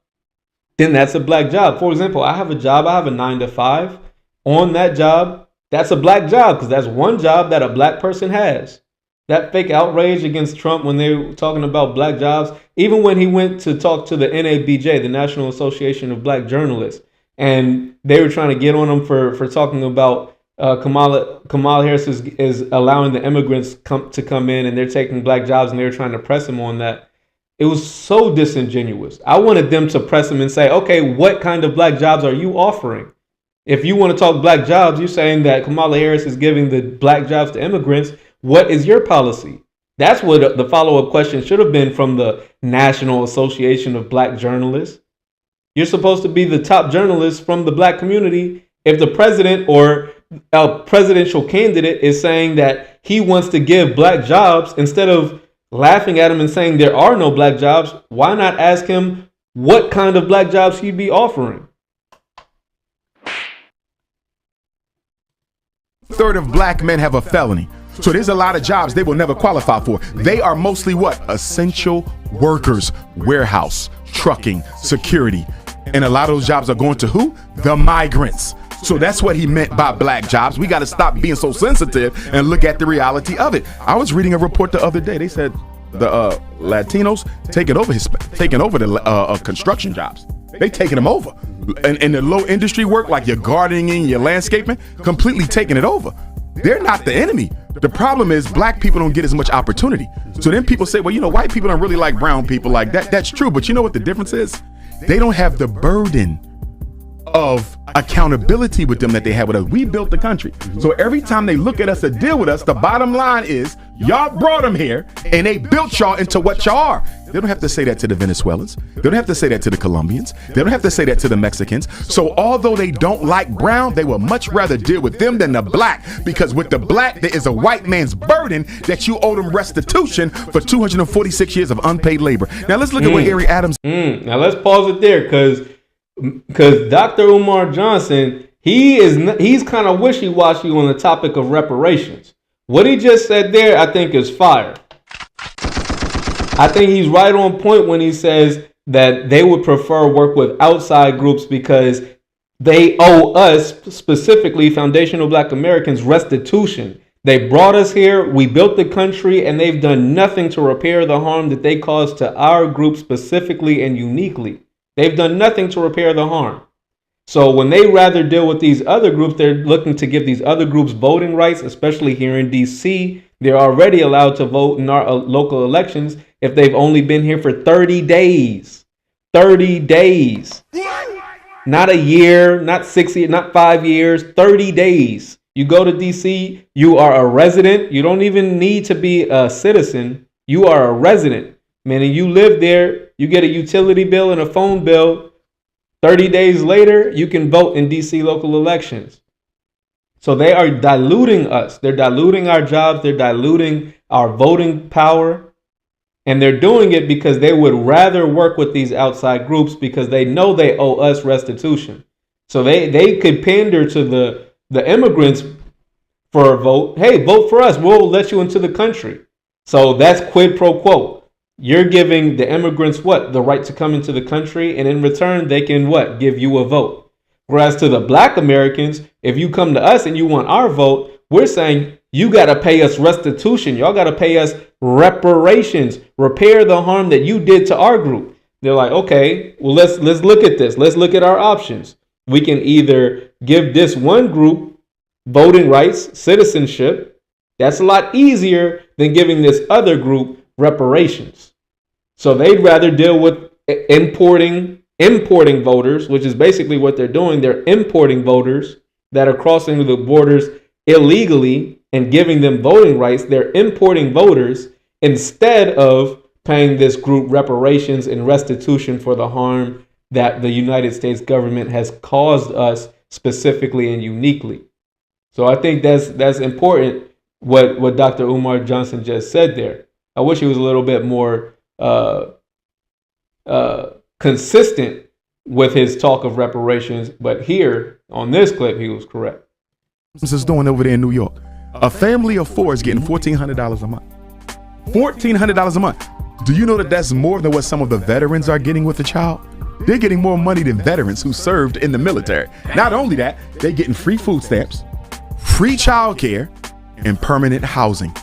then that's a black job. For example, I have a job, I have a 9 to 5. On that job, that's a black job because that's one job that a black person has. That fake outrage against Trump when they were talking about black jobs, even when he went to talk to the NABJ, the National Association of Black Journalists, and they were trying to get on him for talking about Kamala Harris is allowing the immigrants to come in and they're taking black jobs, and they were trying to press him on that. It was so disingenuous. I wanted them to press him and say, okay, what kind of black jobs are you offering? If you want to talk black jobs, you're saying that Kamala Harris is giving the black jobs to immigrants. What is your policy? That's what the follow-up question should have been from the National Association of Black Journalists. You're supposed to be the top journalist from the black community. If the president or a presidential candidate is saying that he wants to give black jobs, instead of laughing at him and saying there are no black jobs, why not ask him what kind of black jobs he'd be offering? Third of black men have a felony. So there's a lot of jobs they will never qualify for. They are mostly what? Essential workers, warehouse, trucking, security. And a lot of those jobs are going to who? The migrants. So that's what he meant by black jobs. We got to stop being so sensitive and look at the reality of it. I was reading a report the other day. They said the Latinos taking over the construction jobs. They taking them over. And the low industry work, like your gardening, your landscaping, completely taking it over. They're not the enemy. The problem is black people don't get as much opportunity. So then people say, well, you know, white people don't really like brown people like that. That's true. But you know what the difference is? They don't have the burden of accountability with them that they have with us. We built the country. So every time they look at us or deal with us, the bottom line is y'all brought them here and they built y'all into what y'all are. They don't have to say that to the Venezuelans. They don't have to say that to the Colombians. They don't have to say that to the Mexicans. So although they don't like brown, they would much rather deal with them than the black, because with the black, there is a white man's burden that you owe them restitution for 246 years of unpaid labor. Now let's look at what Eric Adams. Now let's pause it there, because Dr. Umar Johnson, he's kind of wishy-washy on the topic of reparations. What he just said there, I think, is fire. I think he's right on point when he says that they would prefer work with outside groups because they owe us, specifically foundational black Americans, restitution. They brought us here, we built the country, and they've done nothing to repair the harm that they caused to our group specifically and uniquely. They've done nothing to repair the harm. So when they rather deal with these other groups, they're looking to give these other groups voting rights, especially here in DC. They're already allowed to vote in our local elections if they've only been here for 30 days. 30 days. Not a year, not 6 years, not 5 years, 30 days. You go to DC, you are a resident. You don't even need to be a citizen. You are a resident, meaning you live there. You get a utility bill and a phone bill. 30 days later, you can vote in DC local elections. So they are diluting us. They're diluting our jobs. They're diluting our voting power. And they're doing it because they would rather work with these outside groups because they know they owe us restitution. So they could pander to the immigrants for a vote. Hey, vote for us. We'll let you into the country. So that's quid pro quo. You're giving the immigrants what? The right to come into the country. And in return, they can what? Give you a vote. Whereas to the black Americans, if you come to us and you want our vote, we're saying you got to pay us restitution. Y'all got to pay us reparations. Repair the harm that you did to our group. They're like, okay, well, let's look at this. Let's look at our options. We can either give this one group voting rights, citizenship. That's a lot easier than giving this other group reparations. So they'd rather deal with importing voters, which is basically what they're doing. They're importing voters that are crossing the borders illegally and giving them voting rights. They're importing voters instead of paying this group reparations and restitution for the harm that the United States government has caused us specifically and uniquely. So I think that's important what Dr. Umar Johnson just said there. I wish he was a little bit more consistent with his talk of reparations, but here on this clip, he was correct. This is doing over there in New York. A family of four is getting $1,400 a month. $1,400 a month. Do you know that that's more than what some of the veterans are getting with a child? They're getting more money than veterans who served in the military. Not only that, they're getting free food stamps, free child care, and permanent housing.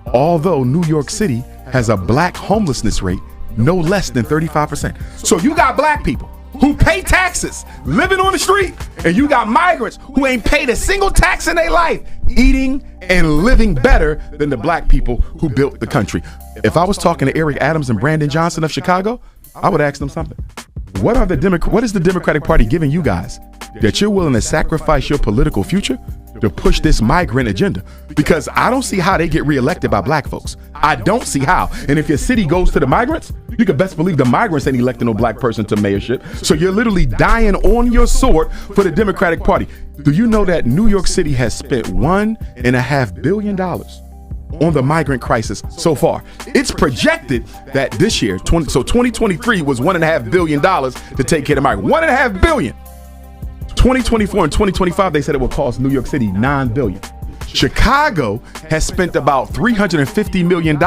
Although New York City has a black homelessness rate no less than 35%. So you got black people who pay taxes living on the street, and you got migrants who ain't paid a single tax in their life eating and living better than the black people who built the country. If I was talking to Eric Adams and Brandon Johnson of Chicago, I would ask them something. What is the Democratic Party giving you guys that you're willing to sacrifice your political future to push this migrant agenda? Because I don't see how they get reelected by black folks. I don't see how. And if your city goes to the migrants, you can best believe the migrants ain't electing no black person to mayorship. So you're literally dying on your sword for the Democratic Party. Do you know that New York City has spent $1.5 billion on the migrant crisis so far? It's projected that this year, 2023 was $1.5 billion to take care of the migrants. $1.5 billion. 2024 and 2025, they said it will cost New York City $9 billion. Chicago has spent about $350 million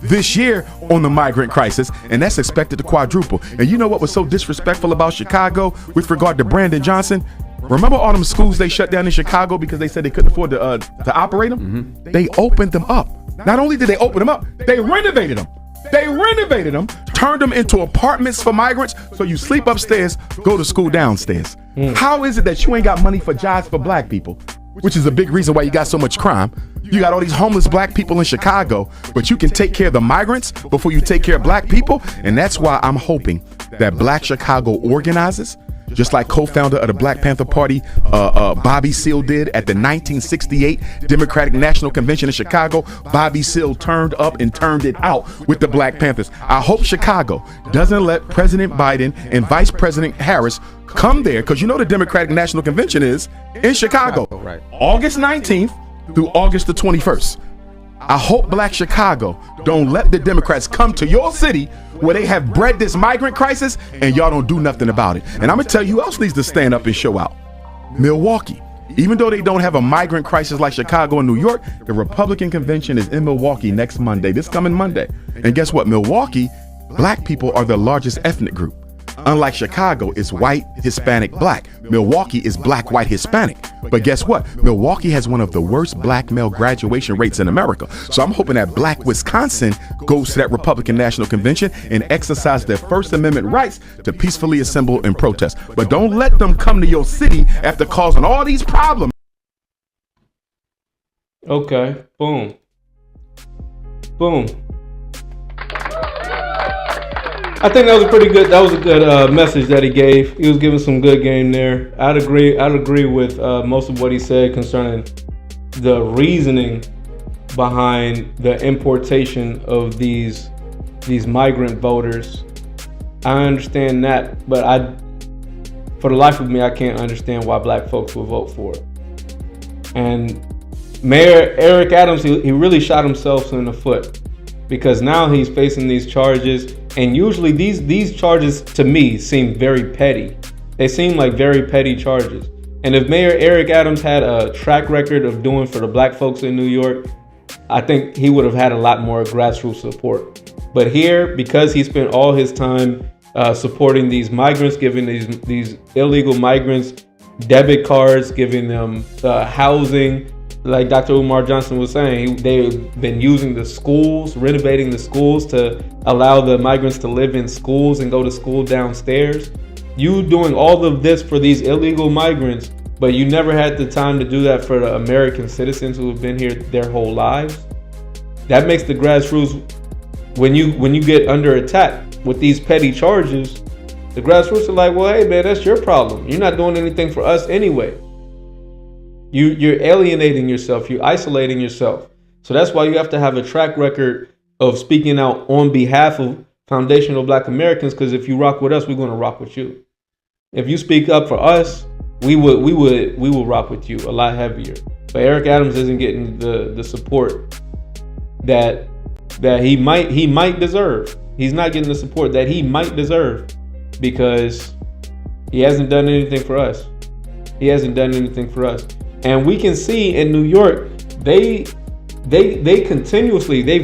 this year on the migrant crisis, and that's expected to quadruple. And you know what was so disrespectful about Chicago with regard to Brandon Johnson? Remember all them schools they shut down in Chicago because they said they couldn't afford to operate them? They opened them up. Not only did they open them up, they renovated them. Turned them into apartments for migrants, so you sleep upstairs, go to school downstairs. How is it that you ain't got money for jobs for black people? Which is a big reason why you got so much crime. You got all these homeless black people in Chicago, but you can take care of the migrants before you take care of black people. And that's why I'm hoping that Black Chicago organizes, just like co-founder of the Black Panther Party, Bobby Seale did at the 1968 Democratic National Convention in Chicago. Bobby Seale turned up and turned it out with the Black Panthers. I hope Chicago doesn't let President Biden and Vice President Harris come there, because you know the Democratic National Convention is in Chicago, right? August 19th through August the 21st. I hope Black Chicago don't let the Democrats come to your city where they have bred this migrant crisis and y'all don't do nothing about it. And I'm gonna tell you who else needs to stand up and show out. Milwaukee. Even though they don't have a migrant crisis like Chicago and New York, the Republican convention is in Milwaukee next Monday, this coming Monday. And guess what? Milwaukee, black people are the largest ethnic group. Unlike Chicago, it's white, Hispanic, black. Milwaukee is black, white, Hispanic. But guess what? Milwaukee has one of the worst black male graduation rates in America. So I'm hoping that black Wisconsin goes to that Republican National Convention and exercise their First Amendment rights to peacefully assemble and protest. But don't let them come to your city after causing all these problems. Okay, boom. I think that was a good message that he gave. He was giving some good game there. I'd agree with most of what he said concerning the reasoning behind the importation of these migrant voters. I understand that, but for the life of me, I can't understand why black folks will vote for it. And Mayor Eric Adams, he really shot himself in the foot, because now he's facing these charges, and usually these charges to me seem very petty. They seem like very petty charges. And if Mayor Eric Adams had a track record of doing for the black folks in New York, I think he would have had a lot more grassroots support. But here, because he spent all his time supporting these migrants, giving these illegal migrants debit cards, giving them housing, like Dr. Umar Johnson was saying, they've been using the schools, renovating the schools to allow the migrants to live in schools and go to school downstairs. You doing all of this for these illegal migrants, but you never had the time to do that for the American citizens who have been here their whole lives. That makes the grassroots, when you get under attack with these petty charges, the grassroots are like, well, hey man, that's your problem. You're not doing anything for us anyway. You're alienating yourself, you're isolating yourself. So that's why you have to have a track record of speaking out on behalf of foundational black Americans, because if you rock with us, we're going to rock with you. If you speak up for us, we will rock with you a lot heavier. But Eric Adams isn't getting the support that he might deserve. He's not getting the support that he might deserve because he hasn't done anything for us. And we can see in New York, they've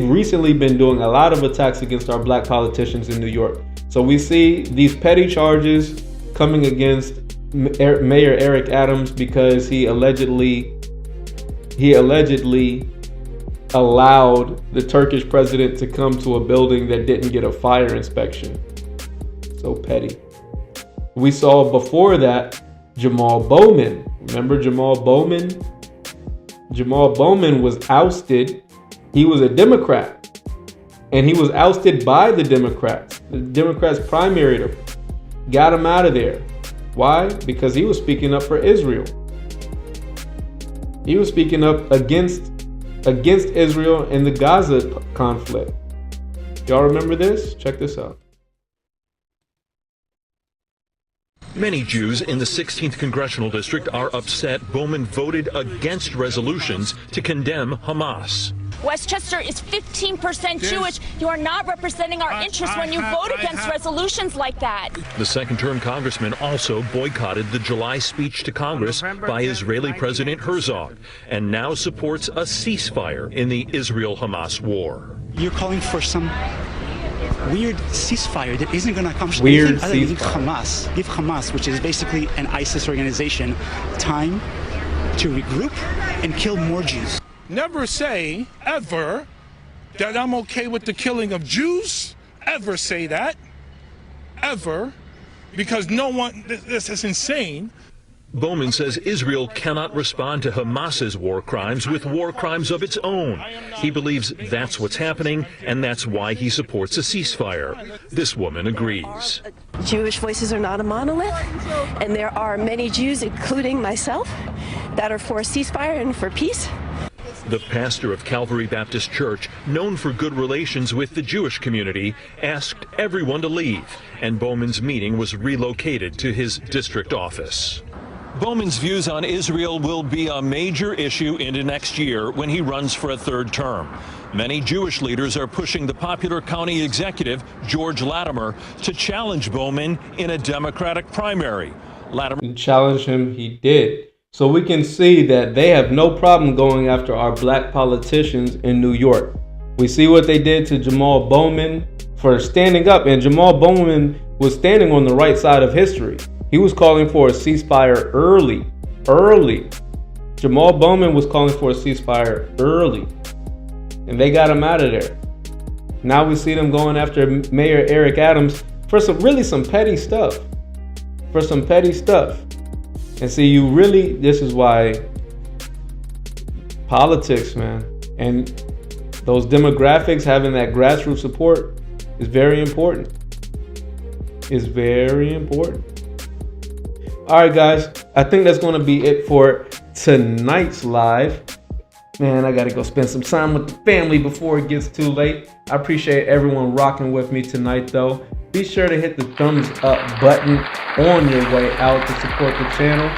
recently been doing a lot of attacks against our black politicians in New York. So we see these petty charges coming against Mayor Eric Adams because he allegedly allowed the Turkish president to come to a building that didn't get a fire inspection. So petty. We saw before that Jamal Bowman. Remember Jamal Bowman? Jamal Bowman was ousted. He was a Democrat. And he was ousted by the Democrats. The Democrats primaried him. Got him out of there. Why? Because he was speaking up for Israel. He was speaking up against Israel in the Gaza conflict. Y'all remember this? Check this out. Many Jews in the 16th Congressional District are upset Bowman voted against resolutions to condemn Hamas. Westchester is 15% Jewish. You are not representing our interests when you vote against resolutions like that. The second-term congressman also boycotted the July speech to Congress by Israeli President Herzog and now supports a ceasefire in the Israel-Hamas war. You're calling for some weird ceasefire that isn't going to accomplish Weird anything other than ceasefire. give Hamas, which is basically an ISIS organization, time to regroup and kill more Jews. Never say, ever, that I'm okay with the killing of Jews. Ever say that. Ever. Because no one, this is insane. Bowman says Israel cannot respond to Hamas's war crimes with war crimes of its own. He believes that's what's happening, and that's why he supports a ceasefire. This woman agrees. Jewish voices are not a monolith, and there are many Jews, including myself, that are for a ceasefire and for peace. The pastor of Calvary Baptist Church, known for good relations with the Jewish community, asked everyone to leave, and Bowman's meeting was relocated to his district office. Bowman's views on Israel will be a major issue into next year when he runs for a third term. Many Jewish leaders are pushing the popular county executive, George Latimer, to challenge Bowman in a Democratic primary. Latimer challenged him, he did. So we can see that they have no problem going after our black politicians in New York. We see what they did to Jamal Bowman for standing up, and Jamal Bowman was standing on the right side of history. He was calling for a ceasefire early. Jamal Bowman was calling for a ceasefire early, and they got him out of there. Now we see them going after Mayor Eric Adams for some petty stuff. And see, this is why politics, man, and those demographics, having that grassroots support is very important. All right, guys, I think that's going to be it for tonight's live. Man, I got to go spend some time with the family before it gets too late. I appreciate everyone rocking with me tonight, though. Be sure to hit the thumbs up button on your way out to support the channel.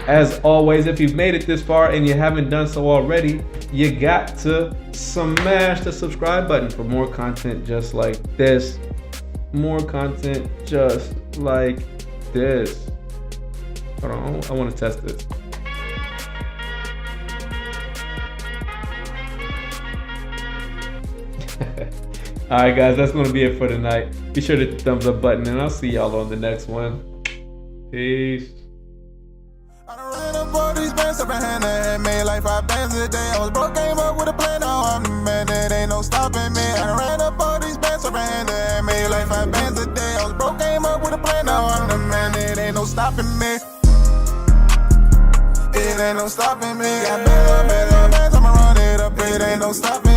As always, if you've made it this far and you haven't done so already, you got to smash the subscribe button for more content just like this. Hold on, I want to test this. Alright guys, that's going to be it for tonight. Be sure to hit the thumbs up button, and I'll see y'all on the next one. Peace. I done ran up all these bands up in hand and made like 5 bands a day. I was broke, came up with a plan, now I'm the man, there ain't no stopping me. I done ran up all these bands up in hand and made like 5 bands a day. I was broke, came up with a plan, now I'm the man, there ain't no stopping me. It ain't no stopping me. Got bands, I'ma run it up, it ain't no stopping me.